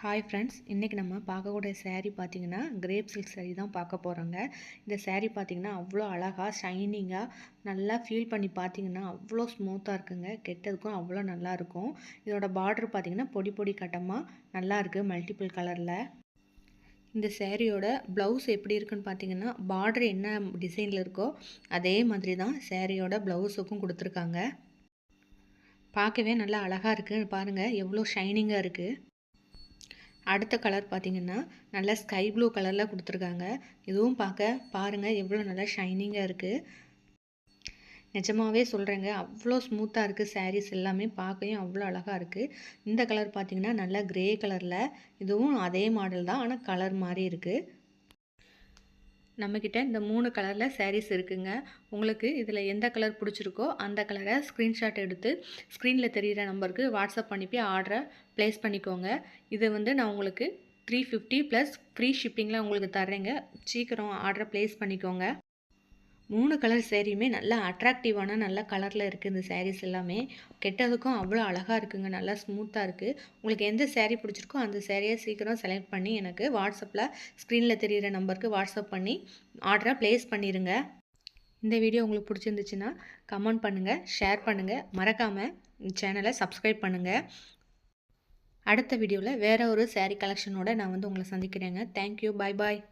Hi friends, இன்றைக்கி நம்ம பார்க்கக்கூடிய saree பார்த்தீங்கன்னா கிரேப் சில்க் saree தான் பார்க்க போகிறோங்க. இந்த saree பார்த்தீங்கன்னா அவ்வளோ அழகாக ஷைனிங்காக நல்லா ஃபீல் பண்ணி பார்த்தீங்கன்னா அவ்வளோ ஸ்மூத்தாக இருக்குங்க. கெட்டதுக்கும் அவ்வளோ நல்லாயிருக்கும். இதோட பார்டர் பார்த்தீங்கன்னா பொடி பொடி கட்டமாக நல்லா இருக்குது மல்டிபிள் கலரில். இந்த சேரீயோட ப்ளவுஸ் எப்படி இருக்குன்னு பார்த்தீங்கன்னா பார்டர் என்ன டிசைனில் இருக்கோ அதே மாதிரி தான் சேரீயோட ப்ளவுஸுக்கும் கொடுத்துருக்காங்க. பார்க்கவே நல்லா அழகாக இருக்குது. பாருங்கள் எவ்வளோ ஷைனிங்காக இருக்குது. அடுத்த கலர் பார்த்திங்கன்னா நல்லா ஸ்கை ப்ளூ கலரில் கொடுத்துருக்காங்க. இதுவும் பாருங்கள் எவ்வளோ நல்லா ஷைனிங்காக இருக்குது. நிஜமாகவே சொல்கிறேங்க, அவ்வளோ ஸ்மூத்தாக இருக்குது. சாரீஸ் எல்லாமே பார்க்கவும் அவ்வளோ அழகாக இருக்குது. இந்த கலர் பார்த்திங்கன்னா நல்லா க்ரே கலரில், இதுவும் அதே மாடல் தான், ஆனால் கலர் மாதிரி இருக்குது. நம்மக்கிட்ட இந்த 3 கலரில் சாரீஸ் இருக்குங்க. உங்களுக்கு இதில் எந்த கலர் பிடிச்சிருக்கோ அந்த கலரை ஸ்க்ரீன்ஷாட் எடுத்து ஸ்க்ரீனில் தெரிகிற நம்பருக்கு வாட்ஸ்அப் பண்ணிப்பி ஆர்டரை ப்ளேஸ் பண்ணிக்கோங்க. இது நான் உங்களுக்கு 350 ப்ளஸ் ஃப்ரீ ஷிப்பிங்கில் உங்களுக்கு தர்றேங்க. சீக்கிரம் ஆர்டரை ப்ளேஸ் பண்ணிக்கோங்க. 3 கலர் சேரீயுமே நல்லா அட்ராக்டிவான நல்ல கலரில் இருக்குது. இந்த சாரீஸ் எல்லாமே கெட்டதுக்கும் அவ்வளோ அழகாக இருக்குங்க. நல்லா ஸ்மூத்தாக இருக்குது. உங்களுக்கு எந்த சேரீ பிடிச்சிருக்கோ அந்த சேரீயை சீக்கிரம் செலக்ட் பண்ணி எனக்கு வாட்ஸ்அப்பில் ஸ்க்ரீனில் தெரிகிற நம்பருக்கு வாட்ஸ்அப் பண்ணி ஆர்டரை ப்ளேஸ் பண்ணிடுங்க. இந்த வீடியோ உங்களுக்கு பிடிச்சிருந்துச்சுன்னா கமெண்ட் பண்ணுங்கள், ஷேர் பண்ணுங்கள், மறக்காமல் சேனலை சப்ஸ்கிரைப் பண்ணுங்கள். அடுத்த வீடியோவில் வேறு ஒரு சேரீ கலெக்ஷனோடு நான் உங்களை சந்திக்கிறேங்க. தேங்க்யூ, பாய் பாய்.